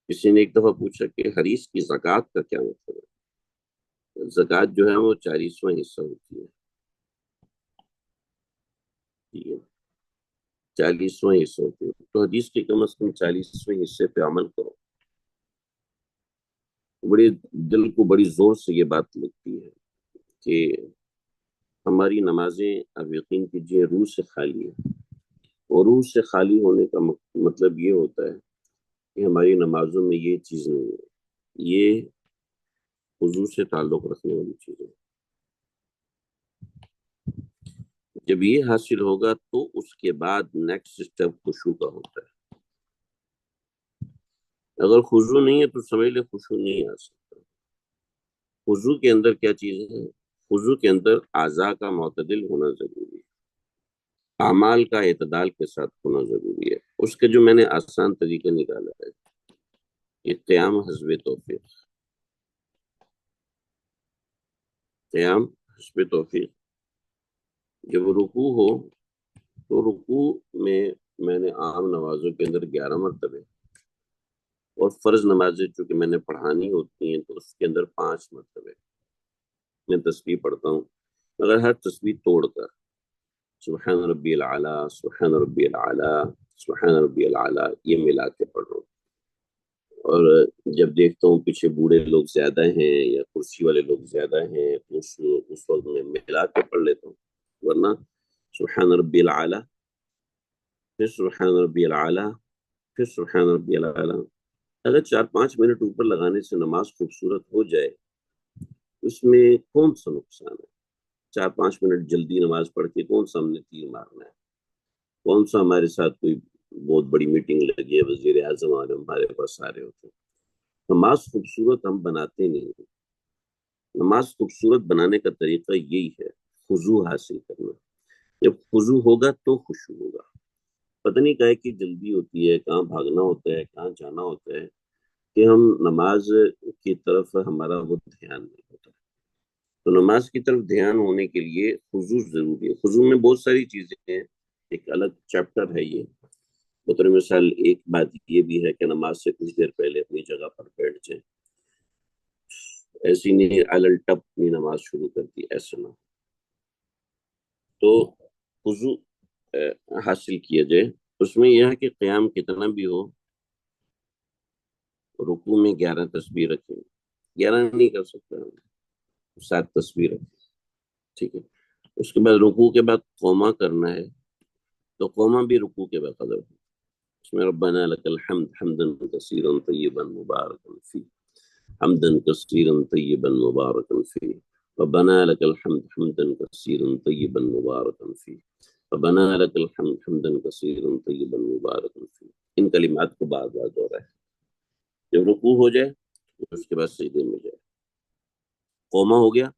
کسی نے ایک دفعہ پوچھا کہ حدیث کی زکات کا کیا مطلب ہے؟ زکات جو ہے وہ 40واں حصہ ہوتی ہے، ٹھیک ہے، 40واں حصہ ہوتی ہے، تو حدیث کے کم از کم 40ویں حصے پہ عمل کرو۔ بڑی دل کو بڑی زور سے یہ بات لگتی ہے کہ ہماری نمازیں اب یقین کیجیے روح سے خالی ہے، اور روح سے خالی ہونے کا مطلب یہ ہوتا ہے کہ ہماری نمازوں میں یہ چیز نہیں ہے، یہ حضور سے تعلق رکھنے والی چیز ہے۔ جب یہ حاصل ہوگا تو اس کے بعد نیکسٹ اسٹیپ خشوع کا ہوتا ہے۔ اگر خضوع نہیں ہے تو سمجھ لے خشوع نہیں آ سکتا۔ خضوع کے اندر کیا چیز ہے؟ خضوع کے اندر اعضاء کا معتدل ہونا ضروری ہے، اعمال کا اعتدال کے ساتھ ہونا ضروری ہے۔ اس کے جو میں نے آسان طریقہ نکالا ہے کہ قیام حسب توفیق، قیام حسب توفیق۔ جب رکوع ہو تو رکوع میں نے عام نمازوں کے اندر 11 مرتبے، اور فرض نمازیں چونکہ میں نے پڑھانی ہوتی ہیں تو اس کے اندر 5 مرتبے میں تسبیح پڑھتا ہوں، مگر ہر تسبیح توڑ کر سبحان ربی العلیٰ، سبحان ربی العلیٰ، سبحان ربی العلیٰ یہ ملا کے پڑھ رہا ہوں۔ اور جب دیکھتا ہوں پیچھے بوڑھے لوگ زیادہ ہیں یا کرسی والے لوگ زیادہ ہیں تو اس وقت میں ملا کے پڑھ لیتا ہوں، ورنہ سبحان ربی العلیٰ، پھر سبحان ربی العلیٰ، پھر سبحان ربی العلیٰ۔ اگر 4-5 منٹ اوپر لگانے سے نماز خوبصورت ہو جائے اس میں کون سا نقصان ہے؟ 4-5 منٹ جلدی نماز پڑھ کے کون سا ہم نے تیر مارنا ہے؟ کون سا ہمارے ساتھ کوئی بہت بڑی میٹنگ لگی ہے، وزیر اعظم ہمارے پاس سارے ہوتے ہیں؟ نماز خوبصورت ہم بناتے نہیں ہیں، نماز خوبصورت بنانے کا طریقہ یہی ہے، خضوع حاصل کرنا۔ جب خضوع ہوگا تو خشوع ہوگا۔ پتہ نہیں کہے کہ جلدی ہوتی ہے، کہاں بھاگنا ہوتا ہے، کہاں جانا ہوتا ہے کہ ہم نماز کی طرف ہمارا وہ دھیان نہیں ہوتا۔ تو نماز کی طرف دھیان ہونے کے لیے خضوع ضروری ہے۔ خضوع میں بہت ساری چیزیں ہیں، ایک الگ چیپٹر ہے یہ۔ بطور مثال ایک بات یہ بھی ہے کہ نماز سے کچھ دیر پہلے اپنی جگہ پر بیٹھ جائیں، ایسی نہیں الٹپ اپنی نماز شروع کر دی، ایسا نہ۔ تو خضوع حاصل کیا جائے، اس میں یہ ہے کہ قیام کتنا بھی ہو، رکوع میں 11 تسبیح رکھیں، 11 نہیں کر سکتا 7 تسبیح رکھیں، ٹھیک ہے۔ اس کے بعد رکوع کے بعد قومہ کرنا ہے، تو قومہ بھی رکوع کے بقدر ہو، اس میں ربنا لک الحمد حمدا کثیرا طیبا مبارکا فیہ، حمدا کثیرا طیبا مبارکا فیہ، ربنا لک الحمد حمدا کثیرا طیبا مبارکا فیہ، ربنا لک الحمد حمدا کثیرا طیبا مبارکا فیہ۔ ان کلمات کو بار بار دہرائیں۔ جب رکوع ہو جائے اس کے بعد سجدے میں جائے، قومہ ہو گیا،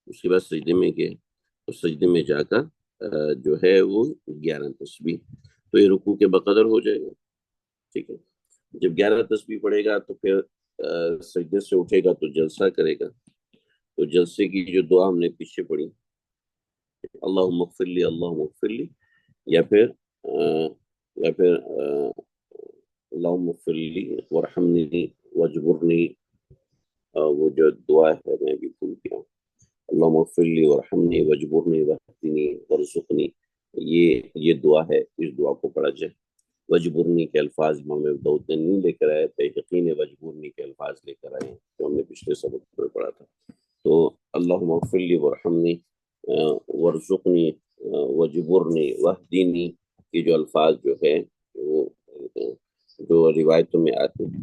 اس کے بعد سجدے میں گئے، اور سجدے میں جا کر جو ہے وہ 11 تسبیح، تو یہ رکوع کے بقدر ہو جائے گا، ٹھیک ہے۔ جب 11 تسبیح پڑھے گا تو پھر سجدے سے اٹھے گا تو جلسہ کرے گا، تو جلسے کی جو دعا ہم نے پیچھے پڑھی، اللہم اغفر لی، اللہم اغفر لی، یا پھر اللہم اغفر لی ورحمنی واجبرنی، وہ جو دعا ہے میں بھی بھول گیا، اللہم اغفر لی ورحمنی واجبرنی واہدنی وارزقنی، یہ دعا ہے، اس دعا کو پڑھا جائے۔ وجبرنی کے الفاظ امام داؤد نے نہیں لے کر آئے تھے، یقین وجبرنی کے الفاظ لے کر آئے ہیں جو ہم نے پچھلے سبق میں پڑھا تھا۔ تو اللہم اغفر لی ورحمنی وارزقنی وجبرنی واہدنی، یہ جو الفاظ جو ہے وہ جو روایتوں میں آتے ہیں،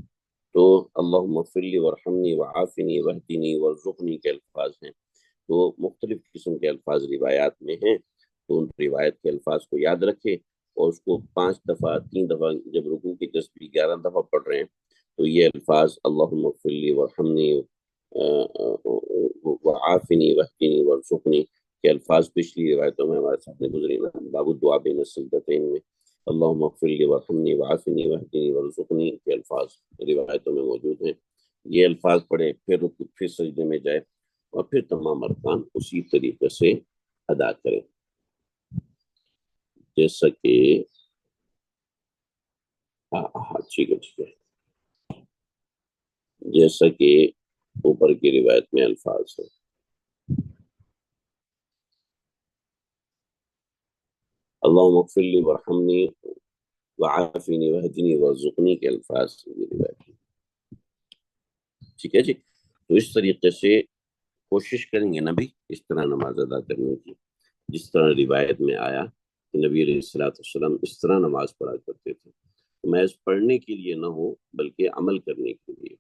تو اللہم اغفر لی ورحمنی وعافنی واہدنی وارزقنی کے الفاظ ہیں، تو مختلف قسم کے الفاظ روایات میں ہیں، تو ان روایت کے الفاظ کو یاد رکھے اور اس کو 5 دفعہ 3 دفعہ، جب رکوع کی تسبیح 11 دفعہ پڑھ رہے ہیں تو یہ الفاظ اللہم اغفر لی ورحمنی وعافنی واہدنی وارزقنی کے الفاظ پچھلی روایتوں میں ہمارے سامنے گزری نا، باب الدعاء بین السجدتین میں اللہم اغفر لی وارحمنی وعافنی واہدنی وارزقنی کے الفاظ روایتوں میں موجود ہیں. یہ الفاظ پڑھے، پھر سجدے میں جائے اور پھر تمام ارکان اسی طریقے سے ادا کریں. جیسا کہ ہاں ٹھیک ہے ٹھیک ہے، جیسا کہ اوپر کی روایت میں الفاظ ہے. اللہم اغفر لی وارحمنی وعافنی واہدنی وارزقنی کے الفاظ یہ روایت ہے. ٹھیک ہے جی. تو اس طریقے سے کوشش کریں گے نبی اس طرح نماز ادا کرنے کی جس طرح روایت میں آیا کہ نبی علیہ الصلوۃ والسلام اس طرح نماز پڑھا کرتے تھے. محض پڑھنے کے لیے نہ ہو بلکہ عمل کرنے کے لیے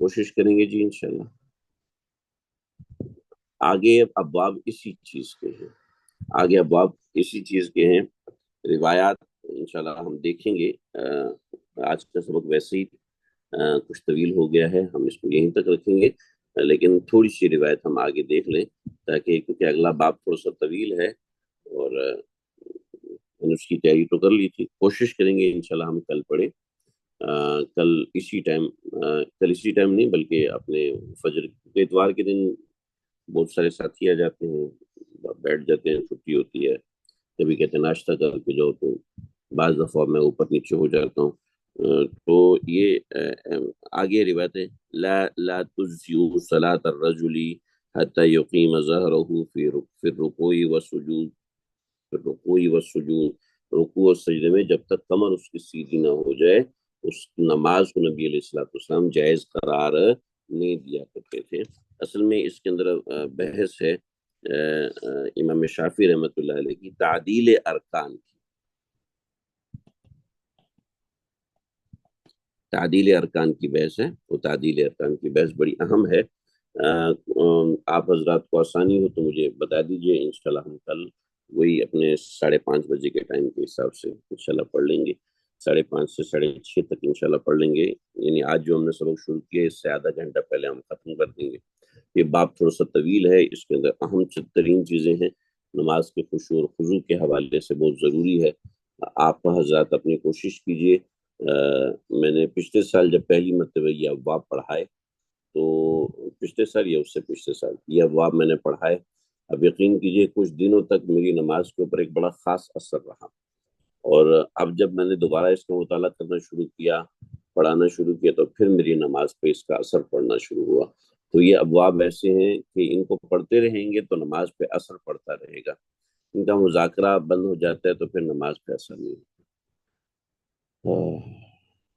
کوشش کریں گے جی انشاءاللہ. آگے ابواب اسی چیز کے ہیں، آگے ابواب اسی چیز کے ہیں. روایات انشاءاللہ ہم دیکھیں گے. آج کا سبق ویسے ہی کچھ طویل ہو گیا ہے، ہم اس کو یہیں تک رکھیں گے، لیکن تھوڑی سی روایت ہم آگے دیکھ لیں تاکہ، کیونکہ اگلا باب تھوڑا سا طویل ہے اور میں نے اس کی تیاری تو کر لی تھی. کوشش کریں گے انشاءاللہ ہم کل پڑھیں. کل اسی ٹائم نہیں بلکہ اپنے فجر کے اتوار کے دن بہت سارے ساتھی آ جاتے ہیں، بیٹھ جاتے ہیں، چھٹی ہوتی ہے، کبھی کہتے ہیں ناشتہ کر کے جاؤ، تو بعض دفعہ میں اوپر نیچے ہو جاتا ہوں. تو یہ آگے روایت ہے، لا تجزئ صلاة الرجل حتى يقيم ظهره في الركوع والسجود، في الركوع والسجود، رکوع اور سجدے میں جب تک کمر اس کی سیدھی نہ ہو جائے اس نماز کو نبی علیہ الصلوۃ والسلام جائز قرار نہیں دیا کرتے تھے. اصل میں اس کے اندر بحث ہے امام شافعی رحمۃ اللہ علیہ کی تعدیل ارکان کی. تعدیل ارکان کی بحث ہے، وہ تعدیل ارکان کی بحث بڑی اہم ہے. آپ حضرات کو آسانی ہو تو مجھے بتا دیجئے، انشاءاللہ ہم کل وہی اپنے 5:30 بجے کے ٹائم کے حساب سے انشاءاللہ پڑھ لیں گے. 5:30 سے 6:30 تک انشاءاللہ پڑھ لیں گے. یعنی آج جو ہم نے سبق شروع کیا اس سے آدھا گھنٹہ پہلے ہم ختم کر دیں گے. یہ باب تھوڑا سا طویل ہے، اس کے اندر اہم ترین چیزیں ہیں. نماز کے خشوع اور خضوع کے حوالے سے بہت ضروری ہے. آپ حضرات اپنی کوشش کیجئے. میں نے پچھلے سال جب پہلی مرتبہ یہ ابواب پڑھائے تو پچھلے سال یا اس سے پچھلے سال یہ ابواب میں نے پڑھائے. اب یقین کیجئے کچھ دنوں تک میری نماز کے اوپر ایک بڑا خاص اثر رہا، اور اب جب میں نے دوبارہ اس کا مطالعہ کرنا شروع کیا، پڑھانا شروع کیا، تو پھر میری نماز پہ اس کا اثر پڑنا شروع ہوا. تو یہ ابواب ایسے ہیں کہ ان کو پڑھتے رہیں گے تو نماز پہ اثر پڑتا رہے گا. ان کا مذاکرہ بند ہو جاتا ہے تو پھر نماز پہ اثر نہیں ہوتا.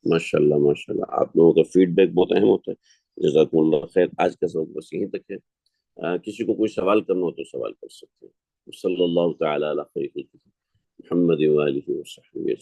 ماشاء اللہ ماشاء اللہ، آپ لوگوں کا فیڈ بیک بہت اہم ہوتا ہے. جزاکم اللہ خیر. آج کا سبق بس یہیں تک ہے. کسی کو کوئی سوال کرنا ہو تو سوال کر سکتے ہیں. صلی اللہ تعالی علی خیر محمد وآلہ وصحبہ.